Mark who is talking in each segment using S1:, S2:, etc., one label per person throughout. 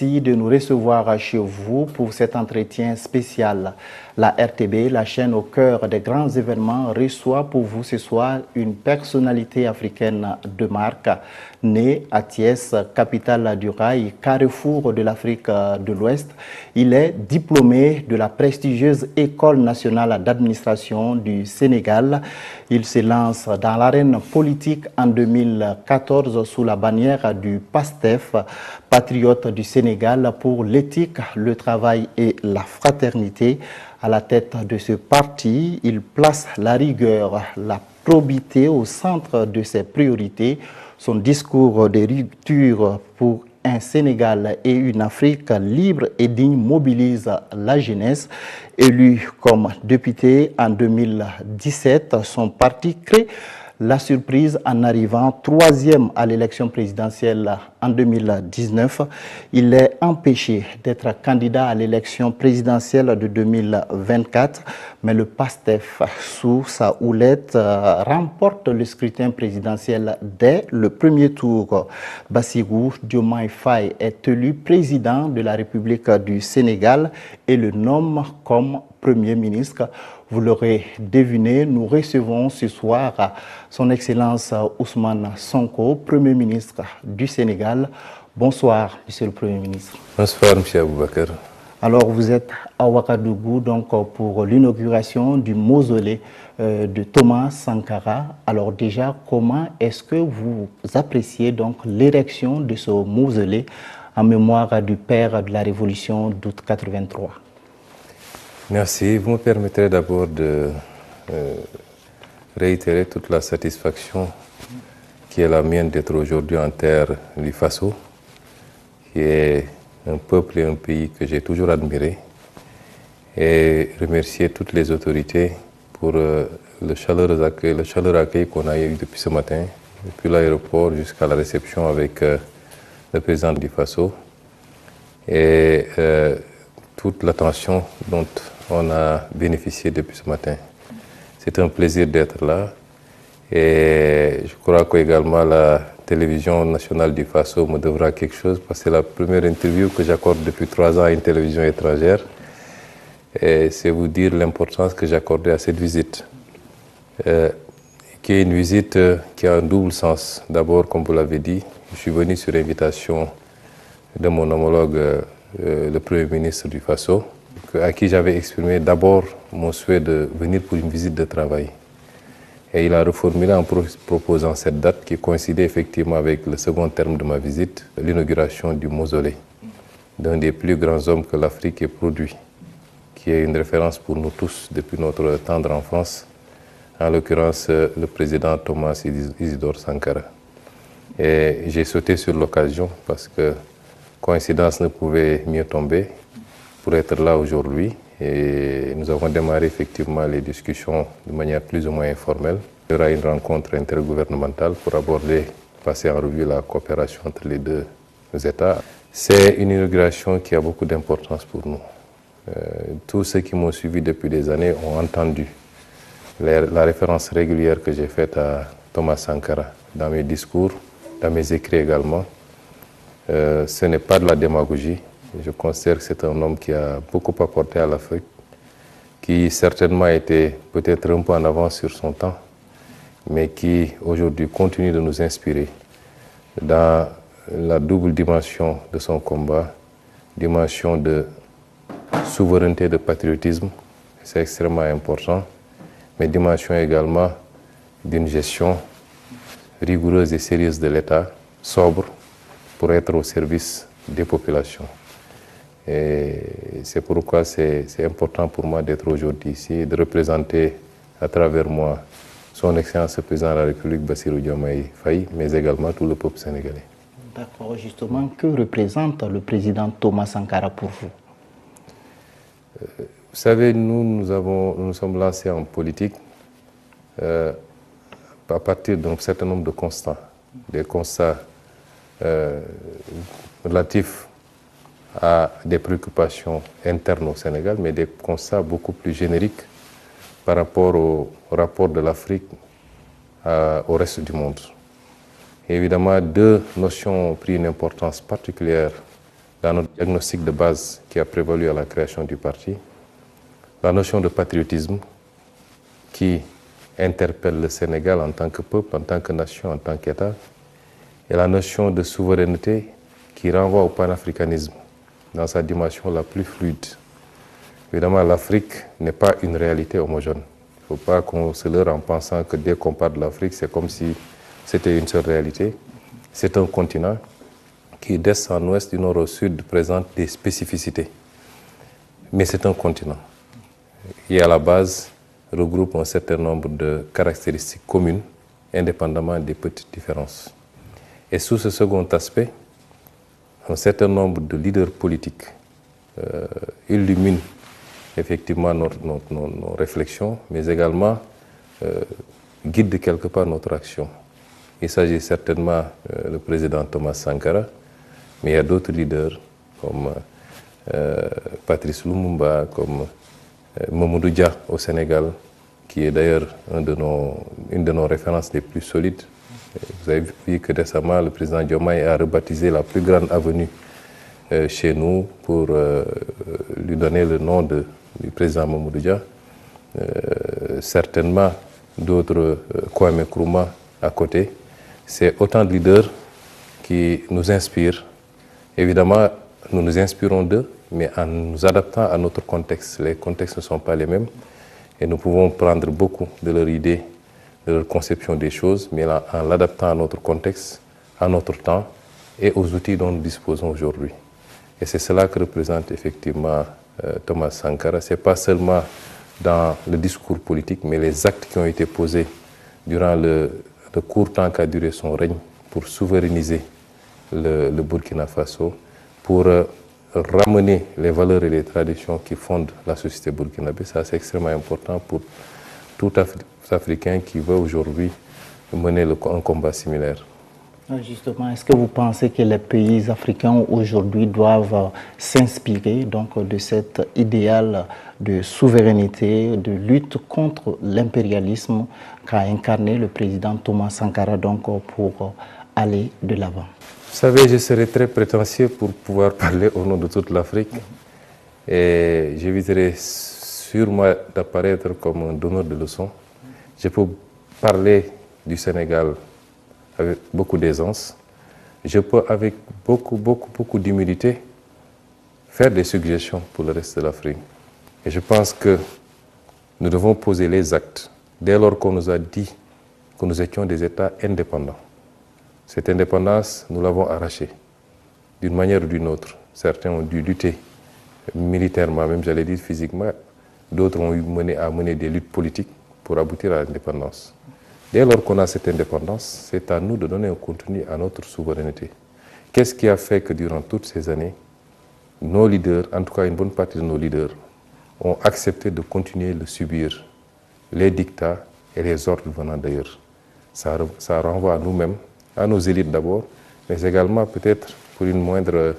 S1: merci de nous recevoir chez vous pour cet entretien spécial. La RTB, la chaîne au cœur des grands événements, reçoit pour vous ce soir une personnalité africaine de marque, née à Thiès, capitale du rail, carrefour de l'Afrique de l'Ouest. Il est diplômé de la prestigieuse École nationale d'administration du Sénégal. Il se lance dans l'arène politique en 2014 sous la bannière du PASTEF, patriote du Sénégal pour l'éthique, le travail et la fraternité. À la tête de ce parti, il place la rigueur, la probité au centre de ses priorités. Son discours de rupture pour un Sénégal et une Afrique libre et digne mobilise la jeunesse. Élu comme député en 2017, son parti crée la surprise en arrivant troisième à l'élection présidentielle en 2019. Il est empêché d'être candidat à l'élection présidentielle de 2024, mais le PASTEF, sous sa houlette, remporte le scrutin présidentiel dès le premier tour. Bassirou Diomaye Faye est élu président de la République du Sénégal et le nomme comme Premier ministre. Vous l'aurez deviné, nous recevons ce soir son Excellence Ousmane Sonko, Premier ministre du Sénégal. Bonsoir, Monsieur le Premier ministre.
S2: Bonsoir, M. Aboubakar.
S1: Alors, vous êtes à Ouagadougou donc, pour l'inauguration du mausolée de Thomas Sankara. Alors déjà, comment est-ce que vous appréciez donc l'érection de ce mausolée en mémoire du père de la Révolution d'août 83?
S2: Merci. Vous me permettrez d'abord de réitérer toute la satisfaction qui est la mienne d'être aujourd'hui en terre du Faso, qui est un peuple et un pays que j'ai toujours admiré, et remercier toutes les autorités pour le chaleureux accueil qu'on a eu depuis ce matin, depuis l'aéroport jusqu'à la réception avec le président du Faso, et toute l'attention dont on a bénéficié depuis ce matin. C'est un plaisir d'être là et je crois qu'également la télévision nationale du Faso me devra quelque chose parce que c'est la première interview que j'accorde depuis 3 ans à une télévision étrangère et c'est vous dire l'importance que j'accordais à cette visite qui est une visite qui a un double sens. D'abord, comme vous l'avez dit, je suis venu sur invitation de mon homologue le Premier ministre du Faso, à qui j'avais exprimé d'abord mon souhait de venir pour une visite de travail. Et il a reformulé en proposant cette date qui coïncidait effectivement avec le second terme de ma visite, l'inauguration du mausolée d'un des plus grands hommes que l'Afrique ait produit, qui est une référence pour nous tous depuis notre tendre enfance, en l'occurrence le président Thomas Isidore Sankara. Et j'ai sauté sur l'occasion parce que coïncidence ne pouvait mieux tomber pour être là aujourd'hui. Et nous avons démarré effectivement les discussions de manière plus ou moins informelle. Il y aura une rencontre intergouvernementale pour aborder, passer en revue la coopération entre les deux États. C'est une inauguration qui a beaucoup d'importance pour nous. Tous ceux qui m'ont suivi depuis des années ont entendu la référence régulière que j'ai faite à Thomas Sankara dans mes discours, dans mes écrits également. Ce n'est pas de la démagogie. Je considère que c'est un homme qui a beaucoup apporté à l'Afrique, qui certainement était peut-être un peu en avance sur son temps, mais qui aujourd'hui continue de nous inspirer dans la double dimension de son combat, dimension de souveraineté, de patriotisme, c'est extrêmement important, mais dimension également d'une gestion rigoureuse et sérieuse de l'État, sobre, pour être au service des populations. Et c'est pourquoi c'est important pour moi d'être aujourd'hui ici et de représenter à travers moi son Excellence le Président de la République, Bassirou Diomaye Faye, mais également tout le peuple sénégalais.
S1: D'accord, justement, que représente le président Thomas Sankara pour vous?
S2: Vous savez, nous nous sommes lancés en politique à partir d'un certain nombre de constats, des constats relatifs à des préoccupations internes au Sénégal, mais des constats beaucoup plus génériques par rapport au rapport de l'Afrique au reste du monde. Et évidemment, deux notions ont pris une importance particulière dans notre diagnostic de base qui a prévalu à la création du parti, la notion de patriotisme qui interpelle le Sénégal en tant que peuple, en tant que nation, en tant qu'État, et la notion de souveraineté qui renvoie au panafricanisme dans sa dimension la plus fluide. Évidemment, l'Afrique n'est pas une réalité homogène. Il ne faut pas qu'on se leurre en pensant que dès qu'on parle de l'Afrique, c'est comme si c'était une seule réalité. C'est un continent qui, d'est en ouest, du nord au sud, présente des spécificités. Mais c'est un continent qui, à la base, regroupe un certain nombre de caractéristiques communes, indépendamment des petites différences. Et sous ce second aspect, un certain nombre de leaders politiques illuminent effectivement nos réflexions, mais également guident quelque part notre action. Il s'agit certainement du président Thomas Sankara, mais il y a d'autres leaders comme Patrice Lumumba, comme Mamadou Dia au Sénégal, qui est d'ailleurs une de nos références les plus solides. Vous avez vu que récemment, le président Diomaye a rebaptisé la plus grande avenue chez nous pour lui donner le nom du président Mamadou Dia. Certainement d'autres, Kwame Nkrumah à côté. C'est autant de leaders qui nous inspirent. Évidemment, nous nous inspirons d'eux, mais en nous adaptant à notre contexte. Les contextes ne sont pas les mêmes et nous pouvons prendre beaucoup de leurs idées, de leur conception des choses, mais en l'adaptant à notre contexte, à notre temps et aux outils dont nous disposons aujourd'hui. Et c'est cela que représente effectivement Thomas Sankara. Ce n'est pas seulement dans le discours politique, mais les actes qui ont été posés durant le court temps qu'a duré son règne pour souverainiser le Burkina Faso, pour ramener les valeurs et les traditions qui fondent la société burkinabé. Ça, c'est extrêmement important pour tout Africain qui veut aujourd'hui mener un combat similaire.
S1: Justement, est-ce que vous pensez que les pays africains aujourd'hui doivent s'inspirer donc de cet idéal de souveraineté, de lutte contre l'impérialisme qu'a incarné le président Thomas Sankara donc pour aller de l'avant?
S2: Vous savez, je serais très prétentieux pour pouvoir parler au nom de toute l'Afrique et j'éviterai sûrement d'apparaître comme un donneur de leçons. Je peux parler du Sénégal avec beaucoup d'aisance. Je peux, avec beaucoup d'humilité, faire des suggestions pour le reste de l'Afrique. Et je pense que nous devons poser les actes dès lors qu'on nous a dit que nous étions des États indépendants. Cette indépendance, nous l'avons arrachée d'une manière ou d'une autre. Certains ont dû lutter militairement, même j'allais dire physiquement. D'autres ont eu à mener des luttes politiques pour aboutir à l'indépendance. Dès lors qu'on a cette indépendance, c'est à nous de donner un contenu à notre souveraineté. Qu'est-ce qui a fait que durant toutes ces années, nos leaders, en tout cas une bonne partie de nos leaders, ont accepté de continuer de subir les dictats et les ordres venant d'ailleurs? Ça renvoie à nous-mêmes, à nos élites d'abord, mais également peut-être pour une moindre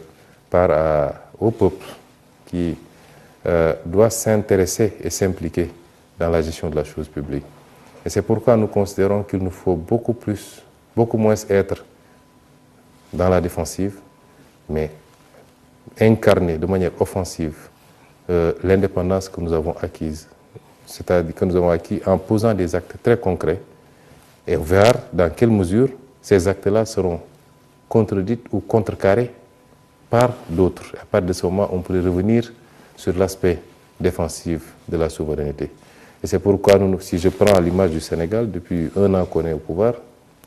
S2: part au peuple qui doit s'intéresser et s'impliquer dans la gestion de la chose publique. Et c'est pourquoi nous considérons qu'il nous faut beaucoup moins être dans la défensive, mais incarner de manière offensive l'indépendance que nous avons acquise. C'est-à-dire que nous avons acquis en posant des actes très concrets et voir dans quelle mesure ces actes-là seront contredits ou contrecarrés par d'autres. À partir de ce moment, on pourrait revenir sur l'aspect défensif de la souveraineté. Et c'est pourquoi, si je prends l'image du Sénégal, depuis 1 an qu'on est au pouvoir,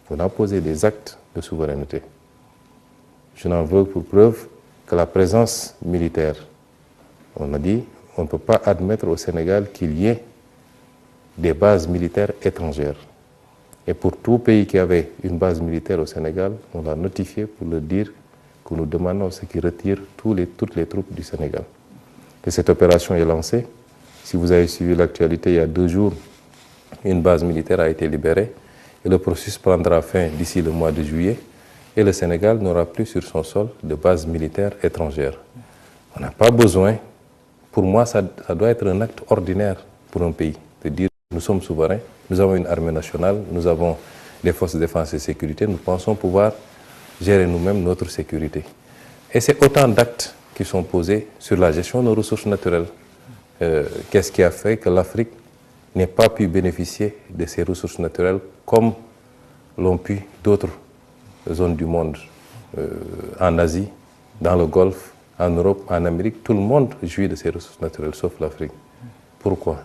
S2: on a posé des actes de souveraineté. Je n'en veux pour preuve que la présence militaire. On a dit, on ne peut pas admettre au Sénégal qu'il y ait des bases militaires étrangères. Et pour tout pays qui avait une base militaire au Sénégal, on l'a notifié pour leur dire que nous demandons ce qui retire toutes les troupes du Sénégal. Et cette opération est lancée. Si vous avez suivi l'actualité, il y a 2 jours, une base militaire a été libérée et le processus prendra fin d'ici le mois de juillet et le Sénégal n'aura plus sur son sol de base militaire étrangère. On n'a pas besoin, pour moi ça doit être un acte ordinaire pour un pays, de dire nous sommes souverains, nous avons une armée nationale, nous avons des forces de défense et de sécurité, nous pensons pouvoir gérer nous-mêmes notre sécurité. Et c'est autant d'actes qui sont posés sur la gestion de nos ressources naturelles. Qu'est-ce qui a fait que l'Afrique n'ait pas pu bénéficier de ces ressources naturelles comme l'ont pu d'autres zones du monde, en Asie, dans le Golfe, en Europe, en Amérique. Tout le monde jouit de ces ressources naturelles, sauf l'Afrique. Pourquoi?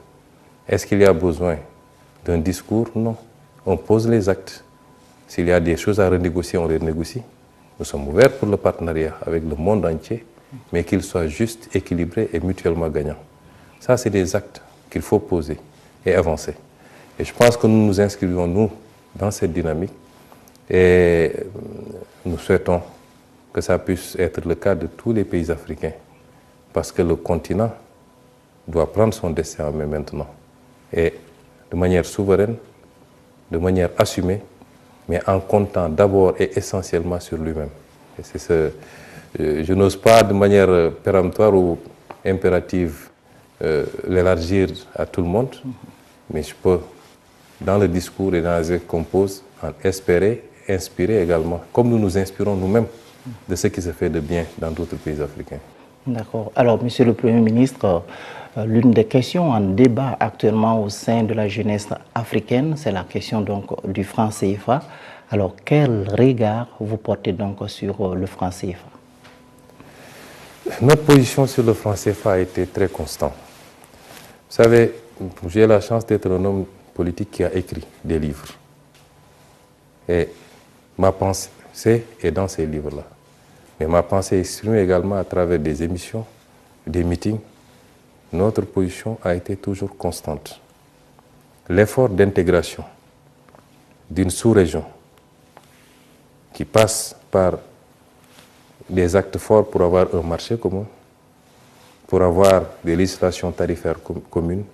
S2: Est-ce qu'il y a besoin d'un discours? Non. On pose les actes. S'il y a des choses à renégocier, on les négocie. Nous sommes ouverts pour le partenariat avec le monde entier, mais qu'il soit juste, équilibré et mutuellement gagnant. Ça, c'est des actes qu'il faut poser et avancer. Et je pense que nous nous inscrivons, nous, dans cette dynamique et nous souhaitons que ça puisse être le cas de tous les pays africains parce que le continent doit prendre son destin en main maintenant et de manière souveraine, de manière assumée, mais en comptant d'abord et essentiellement sur lui-même. Et c'est je n'ose pas de manière péremptoire ou impérative l'élargir à tout le monde, mais je peux, dans le discours et dans les actes qu'on pose, en espérer, inspirer également, comme nous nous inspirons nous-mêmes de ce qui se fait de bien dans d'autres pays africains.
S1: D'accord. Alors, Monsieur le Premier ministre, l'une des questions en débat actuellement au sein de la jeunesse africaine, c'est la question donc du franc CFA. Alors, quel regard vous portez donc sur le franc CFA?
S2: Notre position sur le franc CFA a été très constante. Vous savez, j'ai la chance d'être un homme politique qui a écrit des livres. Et ma pensée est dans ces livres-là. Mais ma pensée est exprimée également à travers des émissions, des meetings. Notre position a été toujours constante. L'effort d'intégration d'une sous-région qui passe par des actes forts pour avoir un marché commun, pour avoir des législations tarifaires communes,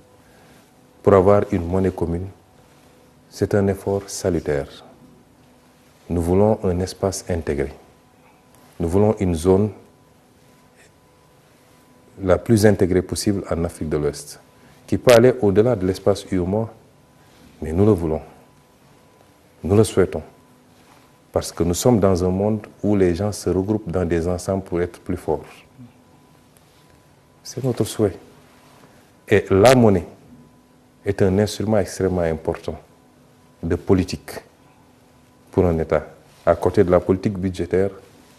S2: pour avoir une monnaie commune, c'est un effort salutaire. Nous voulons un espace intégré. Nous voulons une zone la plus intégrée possible en Afrique de l'Ouest, qui peut aller au-delà de l'espace UEMOA, mais nous le voulons. Nous le souhaitons. Parce que nous sommes dans un monde où les gens se regroupent dans des ensembles pour être plus forts. C'est notre souhait. Et la monnaie est un instrument extrêmement important de politique pour un État. À côté de la politique budgétaire,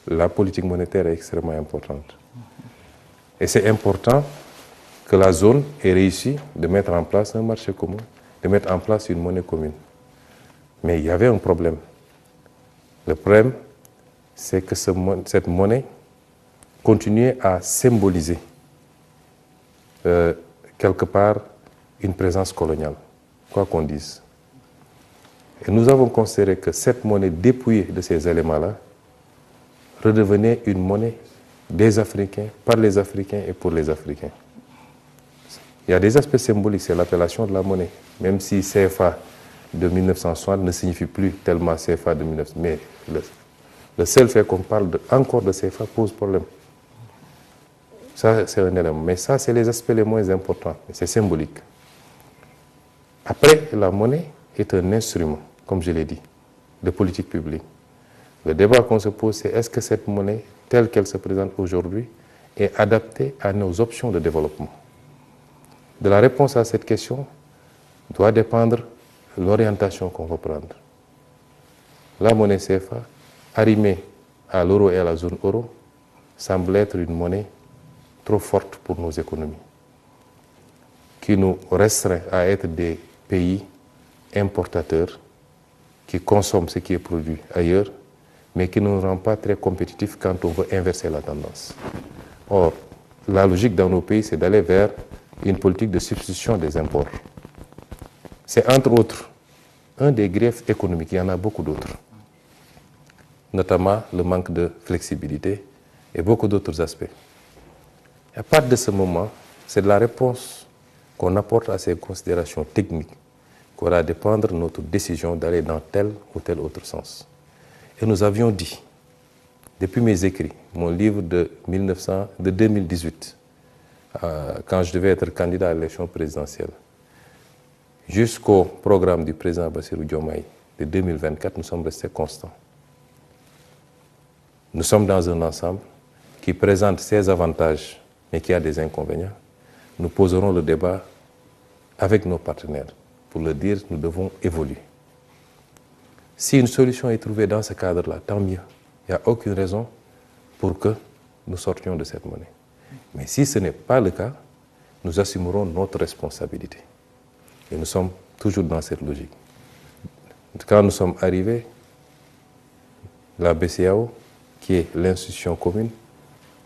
S2: la politique monétaire est extrêmement importante. Et c'est important que la zone ait réussi de mettre en place un marché commun, de mettre en place une monnaie commune. Mais il y avait un problème. Le problème, c'est que cette monnaie continuait à symboliser quelque part une présence coloniale, quoi qu'on dise. Et nous avons considéré que cette monnaie dépouillée de ces éléments-là redevenait une monnaie des Africains, par les Africains et pour les Africains. Il y a des aspects symboliques, c'est l'appellation de la monnaie, même si CFA de 1960 ne signifie plus tellement CFA de 1960. Mais le seul fait qu'on parle encore de CFA pose problème. Ça, c'est un élément. Mais ça, c'est les aspects les moins importants. C'est symbolique. Après, la monnaie est un instrument, comme je l'ai dit, de politique publique. Le débat qu'on se pose, c'est est-ce que cette monnaie, telle qu'elle se présente aujourd'hui, est adaptée à nos options de développement? De la réponse à cette question doit dépendre l'orientation qu'on va prendre. La monnaie CFA, arrimée à l'euro et à la zone euro, semble être une monnaie trop forte pour nos économies, qui nous restreint à être des pays importateurs qui consomment ce qui est produit ailleurs, mais qui ne nous rend pas très compétitifs quand on veut inverser la tendance. Or, la logique dans nos pays, c'est d'aller vers une politique de substitution des imports. C'est entre autres un des griefs économiques, il y en a beaucoup d'autres, notamment le manque de flexibilité et beaucoup d'autres aspects. À partir de ce moment, c'est de la réponse qu'on apporte à ces considérations techniques qu'on va dépendre notre décision d'aller dans tel ou tel autre sens. Et nous avions dit, depuis mes écrits, mon livre de 2018, quand je devais être candidat à l'élection présidentielle, jusqu'au programme du président Bassirou Diomaye de 2024, nous sommes restés constants. Nous sommes dans un ensemble qui présente ses avantages, mais qui a des inconvénients, nous poserons le débat avec nos partenaires pour leur dire que nous devons évoluer. Si une solution est trouvée dans ce cadre-là, tant mieux. Il n'y a aucune raison pour que nous sortions de cette monnaie. Mais si ce n'est pas le cas, nous assumerons notre responsabilité. Et nous sommes toujours dans cette logique. Quand nous sommes arrivés, la BCEAO, qui est l'institution commune,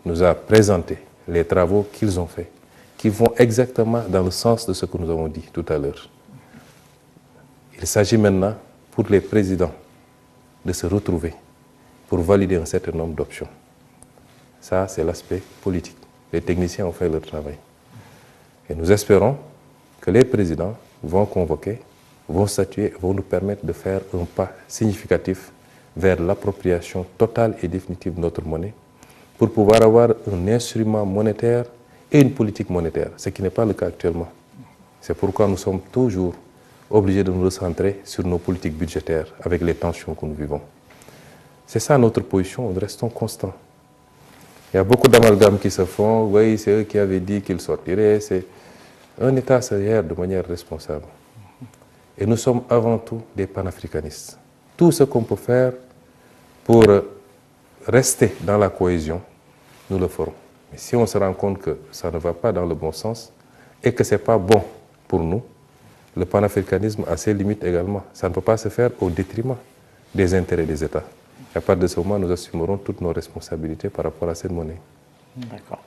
S2: nous a présenté les travaux qu'ils ont faits, qui vont exactement dans le sens de ce que nous avons dit tout à l'heure. Il s'agit maintenant pour les présidents de se retrouver pour valider un certain nombre d'options. Ça, c'est l'aspect politique. Les techniciens ont fait leur travail. Et nous espérons que les présidents vont convoquer, vont statuer, vont nous permettre de faire un pas significatif vers l'appropriation totale et définitive de notre monnaie pour pouvoir avoir un instrument monétaire et une politique monétaire, ce qui n'est pas le cas actuellement. C'est pourquoi nous sommes toujours obligés de nous recentrer sur nos politiques budgétaires avec les tensions que nous vivons. C'est ça notre position, nous restons constants. Il y a beaucoup d'amalgames qui se font, oui, c'est eux qui avaient dit qu'ils sortiraient. Un État se gère de manière responsable. Et nous sommes avant tout des panafricanistes. Tout ce qu'on peut faire pour rester dans la cohésion, nous le ferons. Mais si on se rend compte que ça ne va pas dans le bon sens et que ce n'est pas bon pour nous, le panafricanisme a ses limites également. Ça ne peut pas se faire au détriment des intérêts des États. À partir de ce moment, nous assumerons toutes nos responsabilités par rapport à cette monnaie.
S1: D'accord.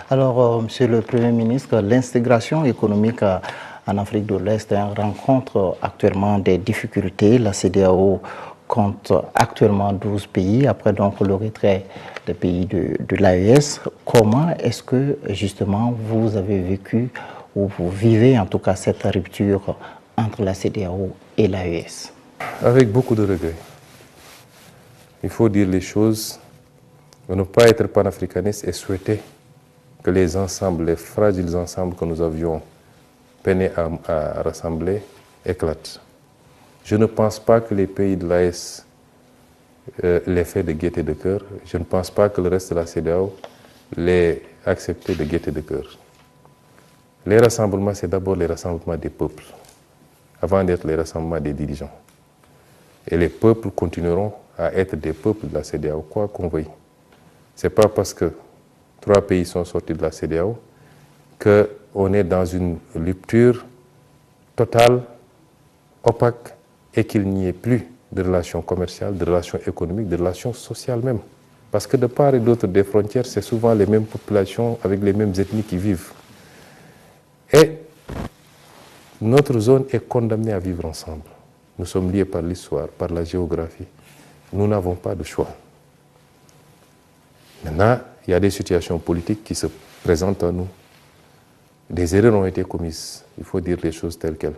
S1: Alors, Monsieur le Premier ministre, l'intégration économique en Afrique de l'Est rencontre actuellement des difficultés. La CEDEAO compte actuellement 12 pays, après donc le retrait des pays de l'AES. Comment est-ce que justement vous avez vécu ou vous vivez en tout cas cette rupture entre la CEDEAO et l'AES?
S2: Avec beaucoup de regrets. Il faut dire les choses, ne pas être panafricaniste et souhaiter que les ensembles, les fragiles ensembles que nous avions peiné à rassembler éclatent. Je ne pense pas que les pays de l'AES l'aient fait de gaieté de cœur. Je ne pense pas que le reste de la CEDEAO l'ait accepté de gaieté de cœur. Les rassemblements, c'est d'abord les rassemblements des peuples, avant d'être les rassemblements des dirigeants. Et les peuples continueront à être des peuples de la CEDEAO, quoi qu'on veuille. Ce n'est pas parce que 3 pays sont sortis de la CEDEAO qu'on est dans une rupture totale, opaque, et qu'il n'y ait plus de relations commerciales, de relations économiques, de relations sociales même. Parce que de part et d'autre des frontières, c'est souvent les mêmes populations avec les mêmes ethnies qui vivent. Et notre zone est condamnée à vivre ensemble. Nous sommes liés par l'histoire, par la géographie. Nous n'avons pas de choix. Maintenant, il y a des situations politiques qui se présentent à nous. Des erreurs ont été commises. Il faut dire les choses telles quelles.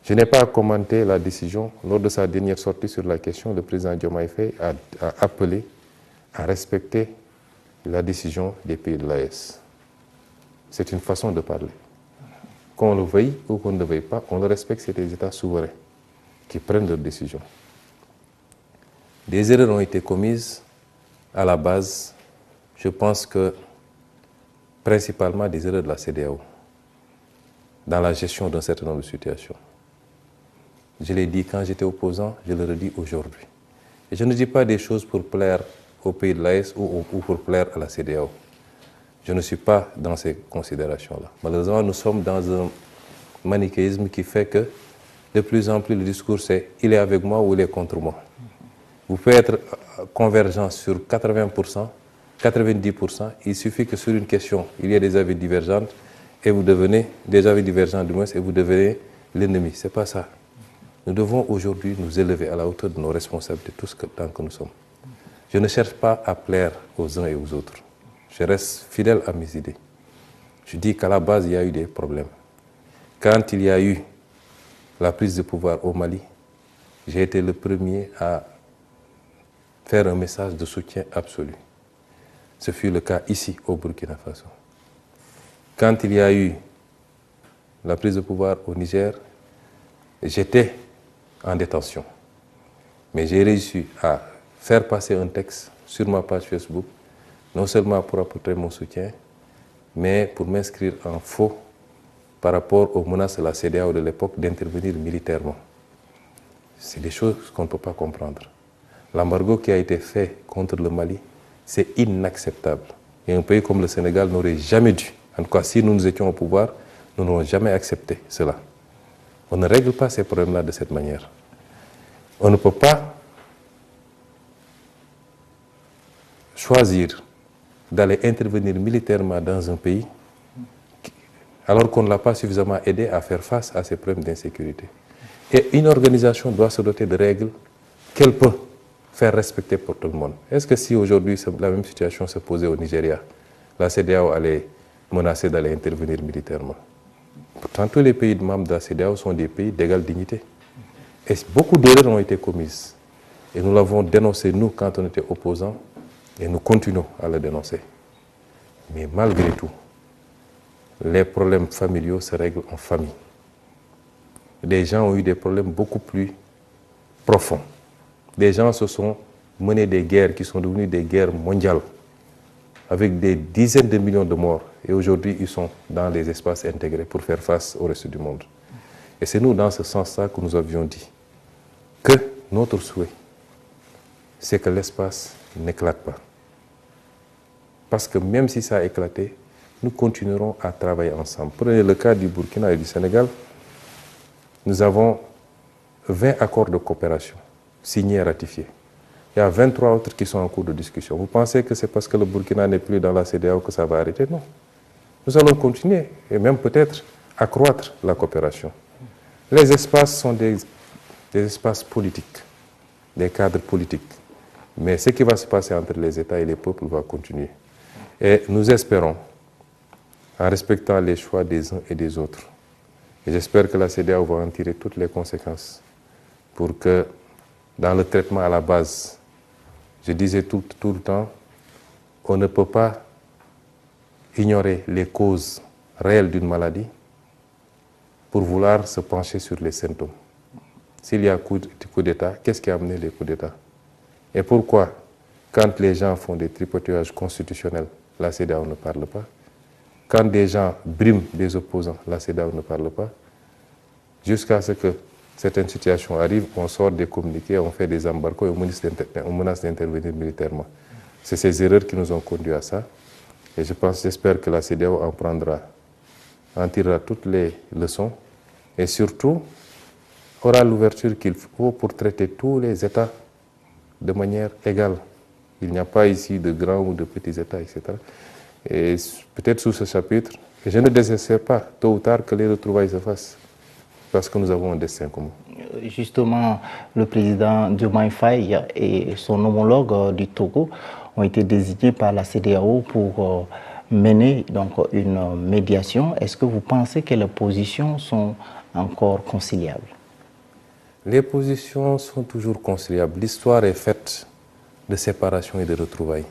S2: Je n'ai pas commenté la décision. Lors de sa dernière sortie sur la question, le président Diomaye Faye a appelé à respecter la décision des pays de l'AES. C'est une façon de parler. Qu'on le veuille ou qu'on ne le veuille pas, on le respecte, c'est des États souverains qui prennent leurs décisions. Des erreurs ont été commises à la base, je pense que principalement des erreurs de la CEDEAO dans la gestion d'un certain nombre de situations. Je l'ai dit quand j'étais opposant, je le redis aujourd'hui. Et je ne dis pas des choses pour plaire au pays de l'AES ou pour plaire à la CEDEAO. Je ne suis pas dans ces considérations-là. Malheureusement, nous sommes dans un manichéisme qui fait que de plus en plus le discours c'est « il est avec moi ou il est contre moi ». Vous pouvez être convergent sur 80%, 90%, il suffit que sur une question, il y ait des avis divergents et vous devenez, des avis divergents du moins, et vous devenez l'ennemi. Ce n'est pas ça. Nous devons aujourd'hui nous élever à la hauteur de nos responsabilités, tous tant que nous sommes. Je ne cherche pas à plaire aux uns et aux autres. Je reste fidèle à mes idées. Je dis qu'à la base, il y a eu des problèmes. Quand il y a eu la prise de pouvoir au Mali, j'ai été le premier à faire un message de soutien absolu. Ce fut le cas ici, au Burkina Faso. Quand il y a eu la prise de pouvoir au Niger, j'étais en détention. Mais j'ai réussi à faire passer un texte sur ma page Facebook non seulement pour apporter mon soutien, mais pour m'inscrire en faux par rapport aux menaces de la CEDEAO de l'époque d'intervenir militairement. C'est des choses qu'on ne peut pas comprendre. L'embargo qui a été fait contre le Mali, c'est inacceptable. Et un pays comme le Sénégal n'aurait jamais dû, en tout cas si nous étions au pouvoir, nous n'aurons jamais accepté cela. On ne règle pas ces problèmes-là de cette manière. On ne peut pas choisir d'aller intervenir militairement dans un pays alors qu'on ne l'a pas suffisamment aidé à faire face à ces problèmes d'insécurité. Et une organisation doit se doter de règles qu'elle peut faire respecter pour tout le monde. Est-ce que si aujourd'hui la même situation se posait au Nigeria, la CEDEAO allait menacer d'aller intervenir militairement? Pourtant, tous les pays membres de la CEDEAO sont des pays d'égale dignité. Et beaucoup d'erreurs ont été commises. Et nous l'avons dénoncé, nous, quand on était opposants, et nous continuons à le dénoncer. Mais malgré tout, les problèmes familiaux se règlent en famille. Des gens ont eu des problèmes beaucoup plus profonds. Des gens se sont menés des guerres qui sont devenues des guerres mondiales, avec des dizaines de millions de morts. Et aujourd'hui, ils sont dans les espaces intégrés pour faire face au reste du monde. Et c'est nous, dans ce sens-là, que nous avions dit que notre souhait, c'est que l'espace n'éclate pas. Parce que même si ça a éclaté, nous continuerons à travailler ensemble. Prenez le cas du Burkina et du Sénégal. Nous avons 20 accords de coopération signés et ratifiés. Il y a 23 autres qui sont en cours de discussion. Vous pensez que c'est parce que le Burkina n'est plus dans la CEDEAO que ça va arrêter? Non. Nous allons continuer et même peut-être accroître la coopération. Les espaces sont des espaces politiques, des cadres politiques. Mais ce qui va se passer entre les États et les peuples va continuer. Et nous espérons, en respectant les choix des uns et des autres, et j'espère que la CEDEAO va en tirer toutes les conséquences pour que, dans le traitement à la base, je disais tout le temps, on ne peut pas ignorer les causes réelles d'une maladie pour vouloir se pencher sur les symptômes. S'il y a coup d'État, qu'est-ce qui a amené les coups d'État? Et pourquoi, quand les gens font des tripotages constitutionnels, la CEDEAO ne parle pas? Quand des gens briment des opposants, la CEDEAO ne parle pas? Jusqu'à ce que certaines situations arrivent, on sort des communiqués, on fait des embargos et on menace d'intervenir militairement. C'est ces erreurs qui nous ont conduits à ça. Et j'espère que la CEDEAO en tirera toutes les leçons et surtout aura l'ouverture qu'il faut pour traiter tous les États de manière égale. Il n'y a pas ici de grands ou de petits États, etc. Et peut-être sous ce chapitre, et je ne désespère pas, tôt ou tard, que les retrouvailles se fassent, parce que nous avons un destin commun.
S1: Justement, le président Diomaye Faye et son homologue du Togo ont été désignés par la CEDEAO pour mener donc une médiation. Est-ce que vous pensez que les positions sont encore conciliables?
S2: Les positions sont toujours conciliables. L'histoire est faite de séparation et de retrouvailles.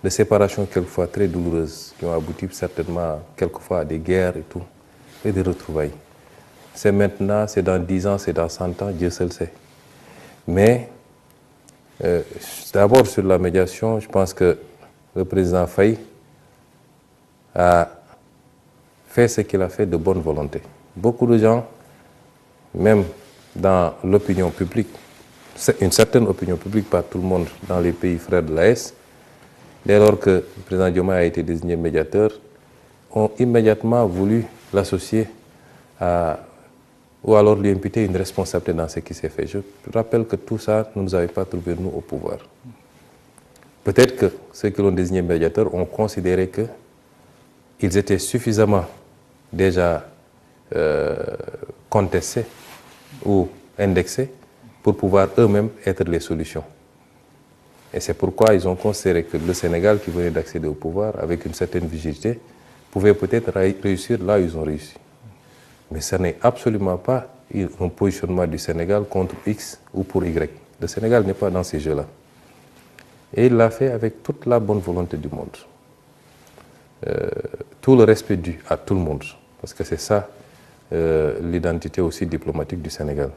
S2: De séparations quelquefois très douloureuses, qui ont abouti certainement quelquefois à des guerres et tout, et de retrouvailles. C'est maintenant, c'est dans 10 ans, c'est dans 100 ans, Dieu seul sait. Mais d'abord sur la médiation, je pense que le président Faye a fait ce qu'il a fait de bonne volonté. Beaucoup de gens, même dans l'opinion publique, une certaine opinion publique, pas tout le monde dans les pays frères de l'AES, dès lors que le président Diomaye a été désigné médiateur, ont immédiatement voulu l'associer ou alors lui imputer une responsabilité dans ce qui s'est fait. Je rappelle que tout ça ne nous avait pas trouvé, nous, au pouvoir. Peut-être que ceux qui l'ont désigné médiateur ont considéré qu'ils étaient suffisamment déjà contestés ou indexés pour pouvoir eux-mêmes être les solutions. Et c'est pourquoi ils ont considéré que le Sénégal, qui venait d'accéder au pouvoir avec une certaine vigilité, pouvait peut-être réussir là où ils ont réussi. Mais ce n'est absolument pas un positionnement du Sénégal contre X ou pour Y. Le Sénégal n'est pas dans ces jeux-là. Et il l'a fait avec toute la bonne volonté du monde. Tout le respect dû à tout le monde. Parce que c'est ça l'identité aussi diplomatique du Sénégal.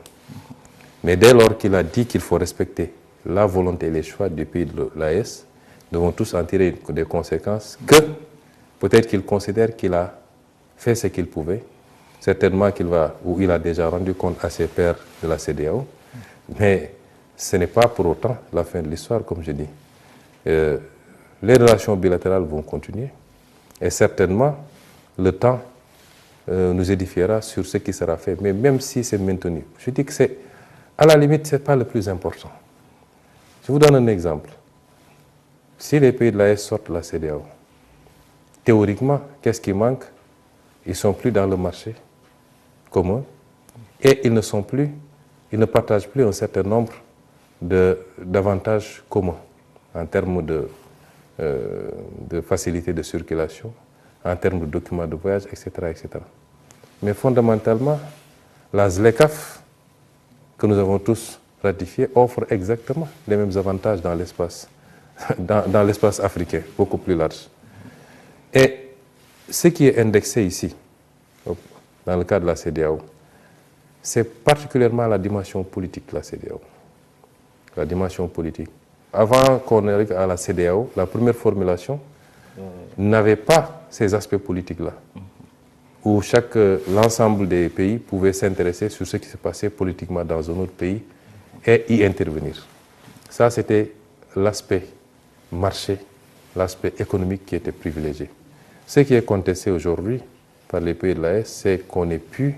S2: Mais dès lors qu'il a dit qu'il faut respecter la volonté et les choix du pays de l'AES, Nous devons tous en tirer des conséquences que peut-être qu'il considère qu'il a fait ce qu'il pouvait. Certainement il a déjà rendu compte à ses pairs de la CEDEAO, mais ce n'est pas pour autant la fin de l'histoire, comme je dis. Les relations bilatérales vont continuer et certainement le temps nous édifiera sur ce qui sera fait. Mais même si c'est maintenu, je dis que à la limite, ce n'est pas le plus important. Je vous donne un exemple. Si les pays de l'AES sortent de la CEDEAO, théoriquement, qu'est-ce qui manque? Ils ne sont plus dans le marché commun et ils ne partagent plus un certain nombre d'avantages communs en termes de facilité de circulation, en termes de documents de voyage, etc., etc. Mais fondamentalement, la ZLECAf, que nous avons tous ratifiée, offre exactement les mêmes avantages dans l'espace africain, beaucoup plus large. Et ce qui est indexé ici, dans le cas de la CEDEAO, c'est particulièrement la dimension politique de la CEDEAO. La dimension politique. Avant qu'on arrive à la CEDEAO, la première formulation n'avait pas ces aspects politiques-là, où l'ensemble des pays pouvait s'intéresser sur ce qui se passait politiquement dans un autre pays et y intervenir. Ça, c'était l'aspect marché, l'aspect économique qui était privilégié. Ce qui est contesté aujourd'hui par les pays de l'AES, c'est qu'on ait pu,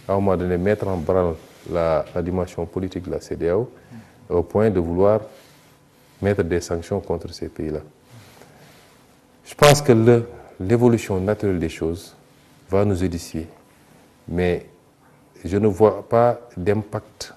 S2: à un moment donné, mettre en branle la dimension politique de la CEDEAO au point de vouloir mettre des sanctions contre ces pays-là. Je pense que l'évolution naturelle des choses va nous édifier, mais je ne vois pas d'impact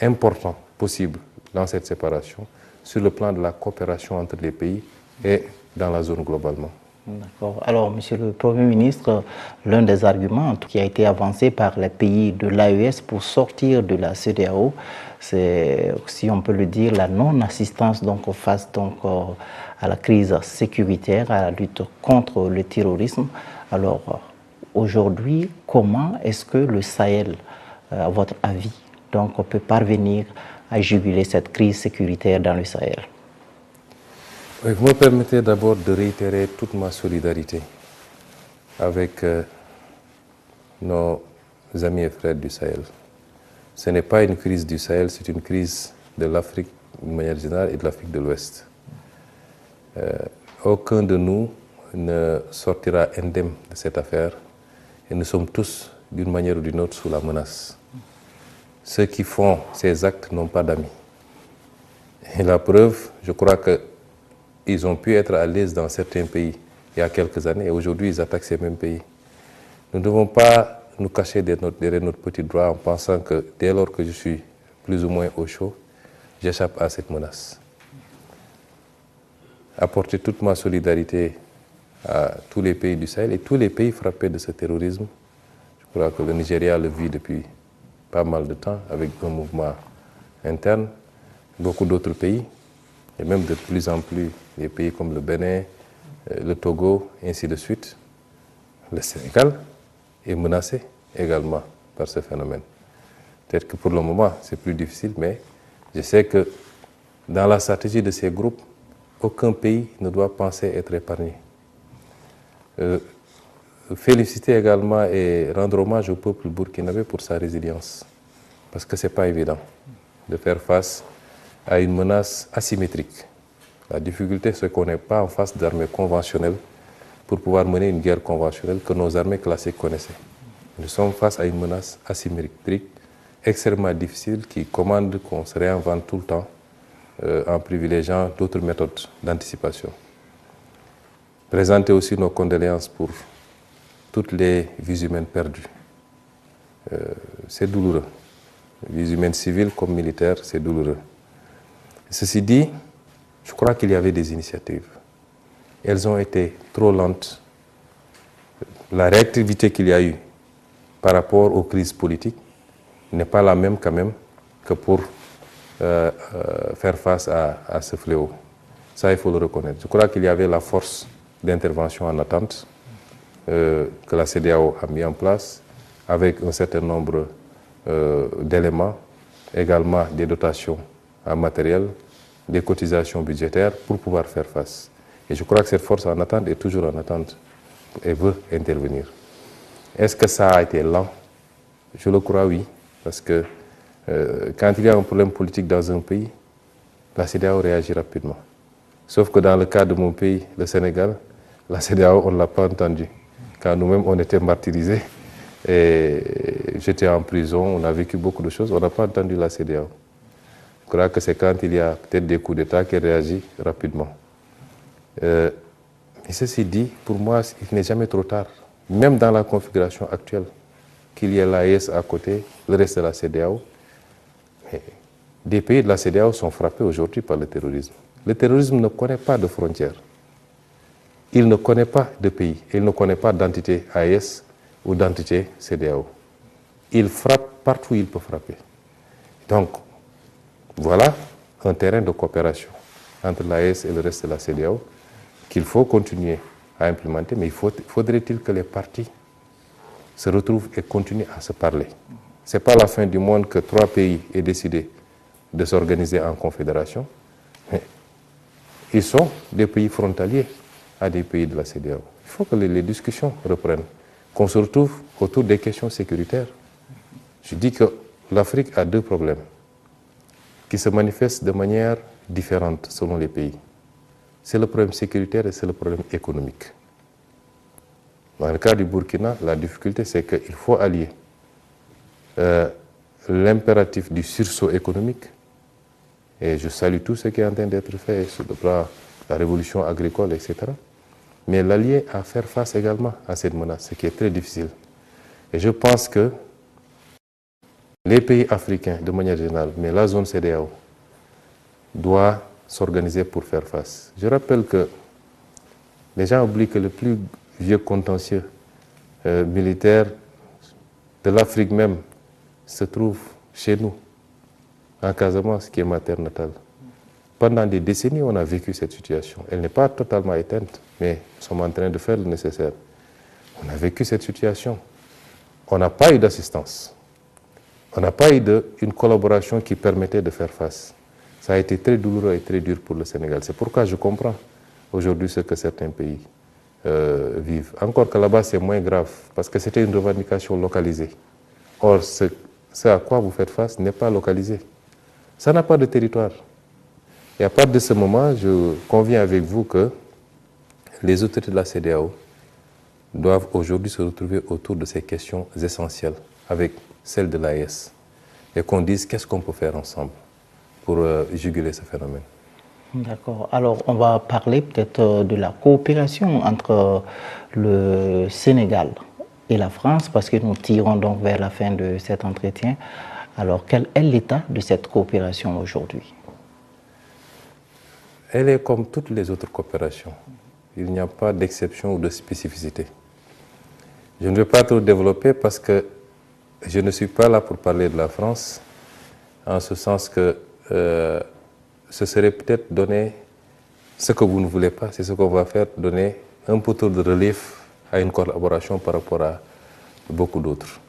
S2: important possible dans cette séparation sur le plan de la coopération entre les pays et dans la zone globalement.
S1: D'accord. Alors, Monsieur le Premier ministre, l'un des arguments qui a été avancé par les pays de l'AES pour sortir de la CEDEAO, c'est, si on peut le dire, la non-assistance face à la crise sécuritaire, à la lutte contre le terrorisme. Alors, aujourd'hui, comment est-ce que le Sahel, à votre avis, peut parvenir à juguler cette crise sécuritaire dans le Sahel?
S2: Oui, vous me permettez d'abord de réitérer toute ma solidarité avec nos amis et frères du Sahel. Ce n'est pas une crise du Sahel, c'est une crise de l'Afrique de manière générale et de l'Afrique de l'Ouest. Aucun de nous ne sortira indemne de cette affaire et nous sommes tous, d'une manière ou d'une autre, sous la menace. Ceux qui font ces actes n'ont pas d'amis. Et la preuve, je crois qu'ils ont pu être à l'aise dans certains pays il y a quelques années et aujourd'hui ils attaquent ces mêmes pays. Nous ne devons pas nous cacher derrière notre petit droit en pensant que dès lors que je suis plus ou moins au chaud, j'échappe à cette menace. Apporter toute ma solidarité à tous les pays du Sahel et tous les pays frappés de ce terrorisme. Je crois que le Nigeria le vit depuis pas mal de temps avec un mouvement interne, beaucoup d'autres pays, et même de plus en plus des pays comme le Bénin, le Togo, et ainsi de suite. Le Sénégal est menacé également par ce phénomène. Peut-être que pour le moment, c'est plus difficile, mais je sais que dans la stratégie de ces groupes, aucun pays ne doit penser être épargné. Féliciter également et rendre hommage au peuple burkinabé pour sa résilience, parce que ce n'est pas évident de faire face à une menace asymétrique. La difficulté, c'est qu'on n'est pas en face d'armées conventionnelles pour pouvoir mener une guerre conventionnelle que nos armées classiques connaissaient. Nous sommes face à une menace asymétrique extrêmement difficile qui commande qu'on se réinvente tout le temps en privilégiant d'autres méthodes d'anticipation. Présenter aussi nos condoléances pour toutes les vies humaines perdues. C'est douloureux. Vies humaines civiles comme militaires, c'est douloureux. Ceci dit, je crois qu'il y avait des initiatives. Elles ont été trop lentes. La réactivité qu'il y a eu par rapport aux crises politiques n'est pas la même quand même que pour faire face à ce fléau. Ça, il faut le reconnaître. Je crois qu'il y avait la force d'intervention en attente que la CEDEAO a mis en place avec un certain nombre d'éléments, également des dotations en matériel, des cotisations budgétaires pour pouvoir faire face. Et je crois que cette force en attente est toujours en attente et veut intervenir. Est-ce que ça a été lent? Je le crois, oui. Parce que quand il y a un problème politique dans un pays, la CEDEAO réagit rapidement. Sauf que dans le cas de mon pays, le Sénégal, la CEDEAO, on ne l'a pas entendu. Quand nous-mêmes, on était martyrisés, et j'étais en prison, on a vécu beaucoup de choses, on n'a pas entendu la CEDEAO. Je crois que c'est quand il y a peut-être des coups d'État qu'elle réagit rapidement. Mais ceci dit, pour moi, il n'est jamais trop tard, même dans la configuration actuelle, qu'il y ait l'AES à côté, le reste de la CEDEAO. Mais des pays de la CEDEAO sont frappés aujourd'hui par le terrorisme. Le terrorisme ne connaît pas de frontières. Il ne connaît pas de pays. Il ne connaît pas d'entité AES ou d'entité CEDEAO. Il frappe partout où il peut frapper. Donc, voilà un terrain de coopération entre l'AES et le reste de la CEDEAO qu'il faut continuer à implémenter, mais faudrait-il que les partis se retrouvent et continuent à se parler. Ce n'est pas la fin du monde que 3 pays aient décidé de s'organiser en confédération, mais ils sont des pays frontaliers à des pays de la CEDEAO. Il faut que les discussions reprennent, qu'on se retrouve autour des questions sécuritaires. Je dis que l'Afrique a 2 problèmes qui se manifestent de manière différente selon les pays. C'est le problème sécuritaire et c'est le problème économique. Dans le cas du Burkina, la difficulté, c'est qu'il faut allier l'impératif du sursaut économique, et je salue tout ce qui est en train d'être fait sur le plan de la révolution agricole, etc., mais l'allier à faire face également à cette menace, ce qui est très difficile. Et je pense que les pays africains, de manière générale, mais la zone CEDEAO, doit s'organiser pour faire face. Je rappelle que les gens oublient que le plus vieux contentieux militaire de l'Afrique même se trouve chez nous, en Casamance, qui est ma terre natale. Pendant des décennies, on a vécu cette situation. Elle n'est pas totalement éteinte, mais nous sommes en train de faire le nécessaire. On a vécu cette situation. On n'a pas eu d'assistance. On n'a pas eu une collaboration qui permettait de faire face. Ça a été très douloureux et très dur pour le Sénégal. C'est pourquoi je comprends aujourd'hui ce que certains pays vivent. Encore que là-bas, c'est moins grave, parce que c'était une revendication localisée. Or, ce à quoi vous faites face n'est pas localisé. Ça n'a pas de territoire. Et à partir de ce moment, je conviens avec vous que les autorités de la CEDEAO doivent aujourd'hui se retrouver autour de ces questions essentielles, avec celle de l'AES, et qu'on dise qu'est-ce qu'on peut faire ensemble pour juguler ce phénomène.
S1: D'accord. Alors, on va parler peut-être de la coopération entre le Sénégal et la France, parce que nous tirons donc vers la fin de cet entretien. Alors, quel est l'état de cette coopération aujourd'hui?
S2: Elle est comme toutes les autres coopérations. Il n'y a pas d'exception ou de spécificité. Je ne vais pas trop développer parce que je ne suis pas là pour parler de la France, en ce sens que ce serait peut-être donner ce que vous ne voulez pas, c'est ce qu'on va faire, donner un peu trop de relief à une collaboration par rapport à beaucoup d'autres.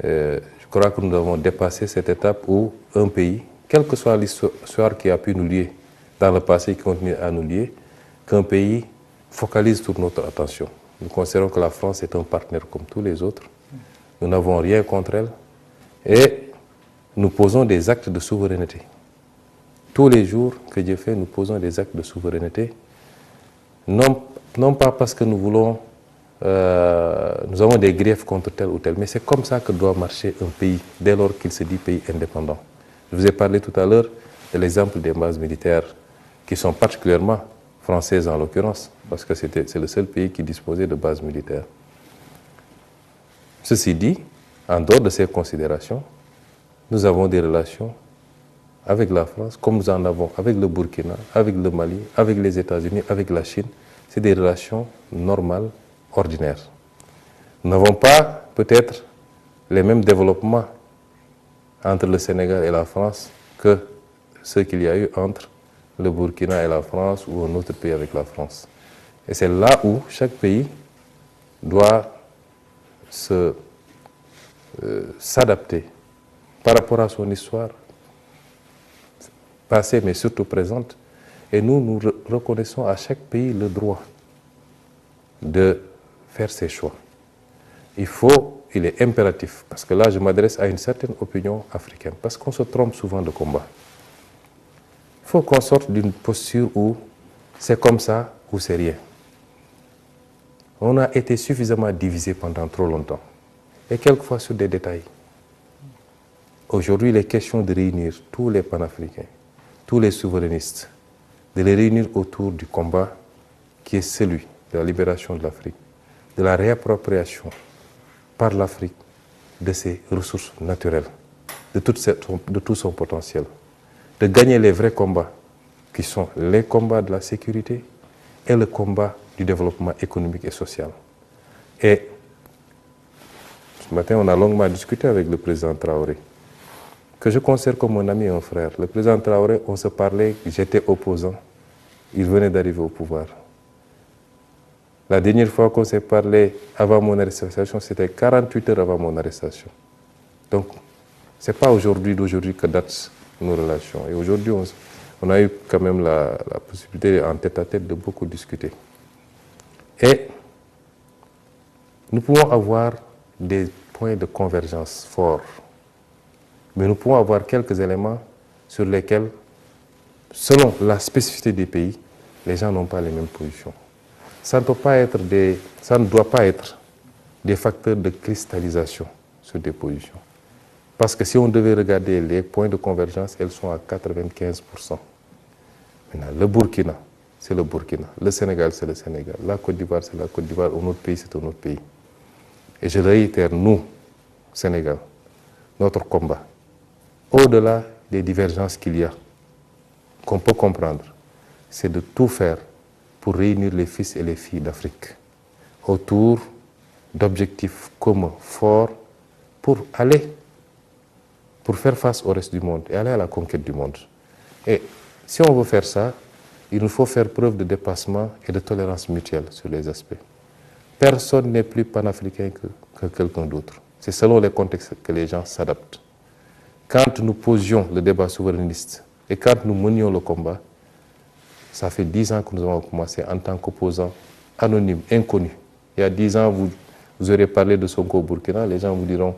S2: Je crois que nous avons dépassé cette étape où un pays, quelle que soit l'histoire qui a pu nous lier dans le passé, qui continue à nous lier, qu'un pays focalise toute notre attention. Nous considérons que la France est un partenaire comme tous les autres. Nous n'avons rien contre elle et nous posons des actes de souveraineté. Tous les jours que Dieu fait, nous posons des actes de souveraineté, non pas parce que nous voulons, nous avons des griefs contre tel ou tel, mais c'est comme ça que doit marcher un pays dès lors qu'il se dit pays indépendant. Je vous ai parlé tout à l'heure de l'exemple des bases militaires qui sont particulièrement françaises en l'occurrence, parce que c'est le seul pays qui disposait de bases militaires. Ceci dit, en dehors de ces considérations, nous avons des relations avec la France, comme nous en avons avec le Burkina, avec le Mali, avec les États-Unis, avec la Chine. C'est des relations normales, ordinaires. Nous n'avons pas peut-être les mêmes développements entre le Sénégal et la France que ceux qu'il y a eu entre le Burkina et la France ou un autre pays avec la France. Et c'est là où chaque pays doit s'adapter par rapport à son histoire. passée mais surtout présente. Et nous reconnaissons à chaque pays le droit de faire ses choix. Il est impératif, parce que là je m'adresse à une certaine opinion africaine, parce qu'on se trompe souvent de combat. Il faut qu'on sorte d'une posture où c'est comme ça ou c'est rien. On a été suffisamment divisé pendant trop longtemps, et quelquefois sur des détails. Aujourd'hui, il est question de réunir tous les panafricains, tous les souverainistes, de les réunir autour du combat qui est celui de la libération de l'Afrique, de la réappropriation par l'Afrique de ses ressources naturelles, de tout son potentiel, de gagner les vrais combats, qui sont les combats de la sécurité et le combat du développement économique et social. Et ce matin, on a longuement discuté avec le président Traoré, que je considère comme mon ami et un frère. Le président Traoré, on se parlait, j'étais opposant, il venait d'arriver au pouvoir. La dernière fois qu'on s'est parlé avant mon arrestation, c'était 48 heures avant mon arrestation. Donc, ce n'est pas d'aujourd'hui que datent nos relations. Et aujourd'hui, on a eu quand même la possibilité, en tête-à-tête, de beaucoup discuter. Et nous pouvons avoir des points de convergence forts, mais nous pouvons avoir quelques éléments sur lesquels, selon la spécificité des pays, les gens n'ont pas les mêmes positions. Ça ne doit pas être des facteurs de cristallisation sur des positions. Parce que si on devait regarder les points de convergence, elles sont à 95%. Maintenant, le Burkina, c'est le Burkina. Le Sénégal, c'est le Sénégal. La Côte d'Ivoire, c'est la Côte d'Ivoire. Un autre pays, c'est un autre pays. Et je réitère, nous, Sénégal, notre combat, au-delà des divergences qu'il y a, qu'on peut comprendre, c'est de tout faire pour réunir les fils et les filles d'Afrique autour d'objectifs communs, forts, pour faire face au reste du monde et aller à la conquête du monde. Et si on veut faire ça, il nous faut faire preuve de dépassement et de tolérance mutuelle sur les aspects. Personne n'est plus panafricain que quelqu'un d'autre. C'est selon les contextes que les gens s'adaptent. Quand nous posions le débat souverainiste et quand nous menions le combat, ça fait 10 ans que nous avons commencé en tant qu'opposants anonymes, inconnus. Il y a 10 ans, vous aurez parlé de Sonko au Burkina, les gens vous diront,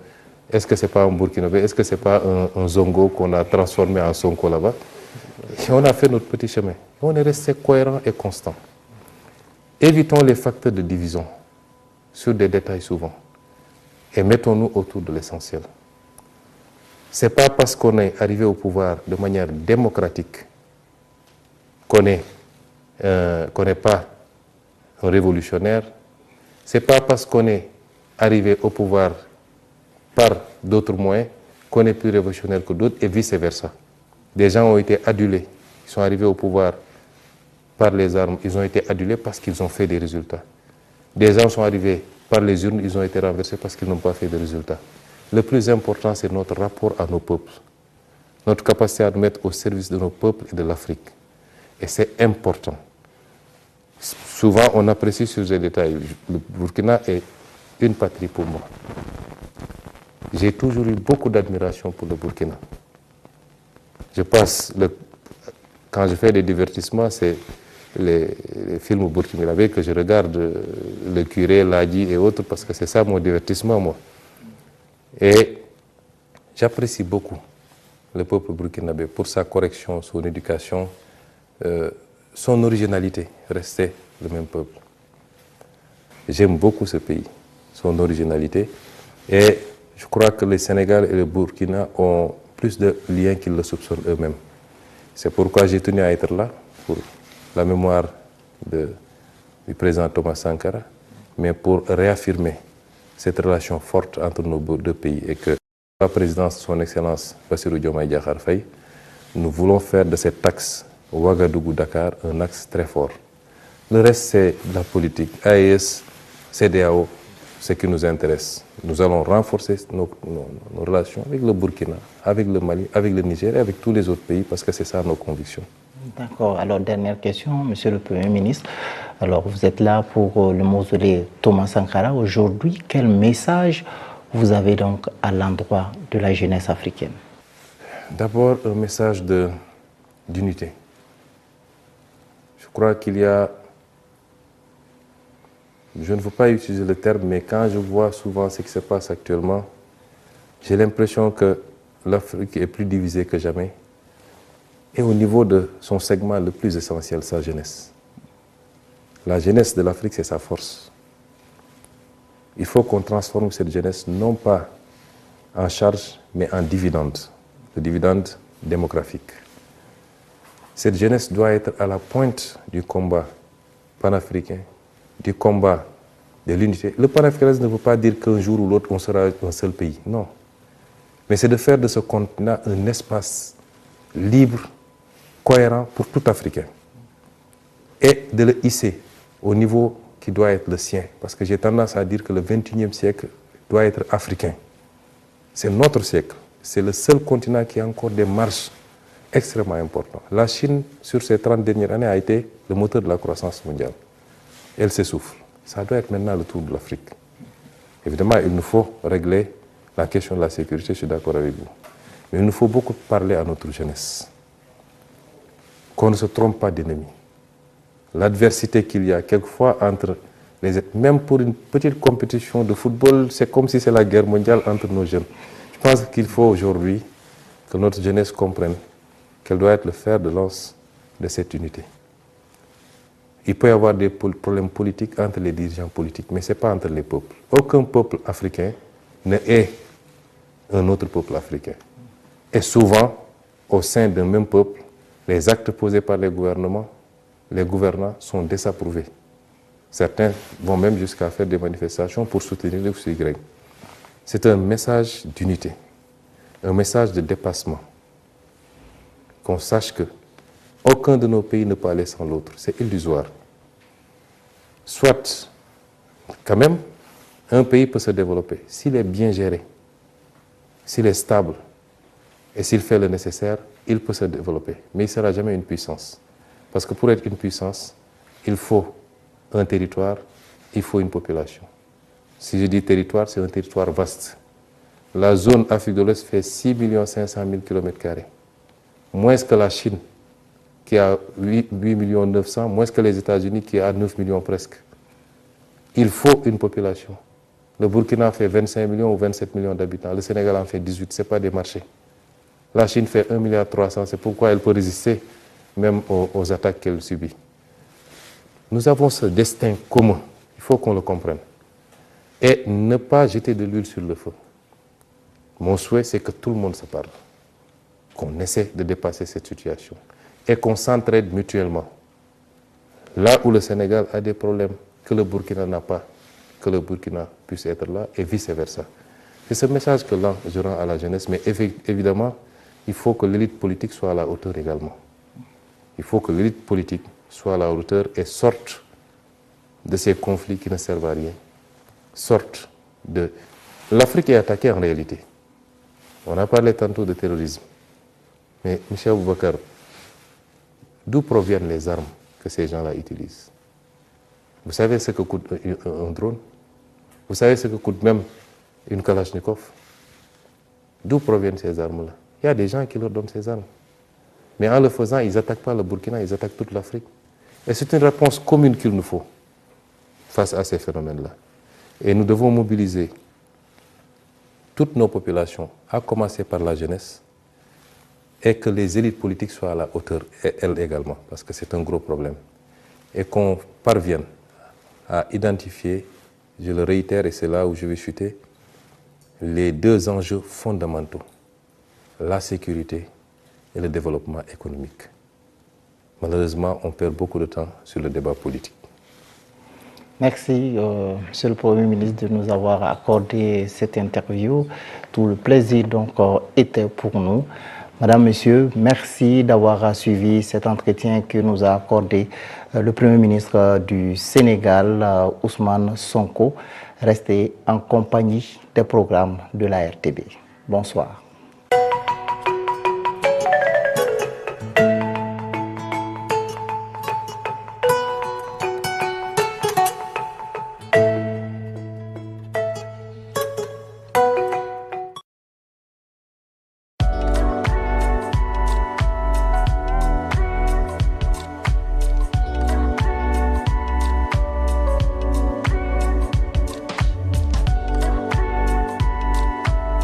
S2: est-ce que ce n'est pas un Burkinabé, est-ce que ce n'est pas un Zongo qu'on a transformé en Sonko là-bas? Et on a fait notre petit chemin. On est resté cohérent et constant. Évitons les facteurs de division sur des détails souvent et mettons-nous autour de l'essentiel. Ce n'est pas parce qu'on est arrivé au pouvoir de manière démocratique qu'on n'est pas un révolutionnaire. Ce n'est pas parce qu'on est arrivé au pouvoir par d'autres moyens qu'on est plus révolutionnaire que d'autres et vice-versa. Des gens ont été adulés, ils sont arrivés au pouvoir par les armes, ils ont été adulés parce qu'ils ont fait des résultats. Des gens sont arrivés par les urnes, ils ont été renversés parce qu'ils n'ont pas fait de résultats. Le plus important, c'est notre rapport à nos peuples, notre capacité à nous mettre au service de nos peuples et de l'Afrique. Et c'est important. Souvent, on apprécie sur ces détails. Le Burkina est une patrie pour moi. J'ai toujours eu beaucoup d'admiration pour le Burkina. Quand je fais des divertissements, c'est les films burkinabés que je regarde, Le Curé, Ladi et autres, parce que c'est ça mon divertissement, moi. Et j'apprécie beaucoup le peuple burkinabé pour sa correction, son éducation, son originalité, rester le même peuple. J'aime beaucoup ce pays, son originalité, et je crois que le Sénégal et le Burkina ont plus de liens qu'ils le soupçonnent eux-mêmes. C'est pourquoi j'ai tenu à être là, pour la mémoire du président Thomas Sankara, mais pour réaffirmer cette relation forte entre nos deux pays et que la présidence de son Excellence Bassirou Diomaye Diakhar Faye, nous voulons faire de cet axe Ouagadougou-Dakar un axe très fort. Le reste, c'est de la politique. AES, CEDEAO, ce qui nous intéresse. Nous allons renforcer nos relations avec le Burkina, avec le Mali, avec le Niger et avec tous les autres pays parce que c'est ça nos convictions.
S1: D'accord. Alors, dernière question, Monsieur le Premier ministre. Alors, vous êtes là pour le mausolée Thomas Sankara. Aujourd'hui, quel message vous avez donc à l'endroit de la jeunesse africaine?
S2: D'abord, un message de d'unité. Je crois qu'il y a, je ne veux pas utiliser le terme, mais quand je vois souvent ce qui se passe actuellement, j'ai l'impression que l'Afrique est plus divisée que jamais. Et au niveau de son segment le plus essentiel, sa jeunesse. La jeunesse de l'Afrique, c'est sa force. Il faut qu'on transforme cette jeunesse non pas en charge, mais en dividende, le dividende démographique. Cette jeunesse doit être à la pointe du combat panafricain, du combat de l'unité. Le panafricanisme ne veut pas dire qu'un jour ou l'autre, on sera un seul pays. Non. Mais c'est de faire de ce continent un espace libre, cohérent pour tout Africain. Et de le hisser au niveau qui doit être le sien. Parce que j'ai tendance à dire que le XXIe siècle doit être africain. C'est notre siècle. C'est le seul continent qui a encore des marges extrêmement importantes. La Chine, sur ces 30 dernières années, a été le moteur de la croissance mondiale. Elle s'essouffle. Ça doit être maintenant le tour de l'Afrique. Évidemment, il nous faut régler la question de la sécurité, je suis d'accord avec vous. Mais il nous faut beaucoup parler à notre jeunesse. Qu'on ne se trompe pas d'ennemis. L'adversité qu'il y a quelquefois entre les... Même pour une petite compétition de football, c'est comme si c'est la guerre mondiale entre nos jeunes. Je pense qu'il faut aujourd'hui que notre jeunesse comprenne qu'elle doit être le fer de lance de cette unité. Il peut y avoir des problèmes politiques entre les dirigeants politiques, mais ce n'est pas entre les peuples. Aucun peuple africain ne est un autre peuple africain. Et souvent, au sein d'un même peuple, les actes posés par les gouvernants sont désapprouvés. Certains vont même jusqu'à faire des manifestations pour soutenir X ou Y. C'est un message d'unité, un message de dépassement. Qu'on sache que aucun de nos pays ne peut aller sans l'autre. C'est illusoire. Soit, quand même, un pays peut se développer s'il est bien géré, s'il est stable et s'il fait le nécessaire, il peut se développer. Mais il ne sera jamais une puissance. Parce que pour être une puissance, il faut un territoire, il faut une population. Si je dis territoire, c'est un territoire vaste. La zone Afrique de l'Ouest fait 6 500 000 km². Moins que la Chine, qui a 8 900 000, moins que les États-Unis, qui a 9 millions presque. Il faut une population. Le Burkina fait 25 millions ou 27 millions d'habitants. Le Sénégal en fait 18, ce n'est pas des marchés. La Chine fait 1,3 milliard, c'est pourquoi elle peut résister même aux attaques qu'elle subit. Nous avons ce destin commun, il faut qu'on le comprenne. Et ne pas jeter de l'huile sur le feu. Mon souhait, c'est que tout le monde se parle, qu'on essaie de dépasser cette situation et qu'on s'entraide mutuellement. Là où le Sénégal a des problèmes que le Burkina n'a pas, que le Burkina puisse être là et vice-versa. C'est ce message que là, je rends à la jeunesse, mais évidemment, il faut que l'élite politique soit à la hauteur également. Il faut que l'élite politique soit à la hauteur et sorte de ces conflits qui ne servent à rien. Sorte de... L'Afrique est attaquée en réalité. On a parlé tantôt de terrorisme. Mais, M. Aboubakar, d'où proviennent les armes que ces gens-là utilisent? Vous savez ce que coûte un drone? Vous savez ce que coûte même une Kalachnikov? D'où proviennent ces armes-là? Il y a des gens qui leur donnent ces armes. Mais en le faisant, ils n'attaquent pas le Burkina, ils attaquent toute l'Afrique. Et c'est une réponse commune qu'il nous faut face à ces phénomènes-là. Et nous devons mobiliser toutes nos populations, à commencer par la jeunesse, et que les élites politiques soient à la hauteur, et elles également, parce que c'est un gros problème. Et qu'on parvienne à identifier, je le réitère et c'est là où je vais chuter, les deux enjeux fondamentaux, la sécurité et le développement économique. Malheureusement, on perd beaucoup de temps sur le débat politique.
S1: Merci, Monsieur le Premier ministre, de nous avoir accordé cette interview. Tout le plaisir donc était pour nous. Madame, Monsieur, merci d'avoir suivi cet entretien que nous a accordé le Premier ministre du Sénégal, Ousmane Sonko. Restez en compagnie des programmes de la RTB. Bonsoir.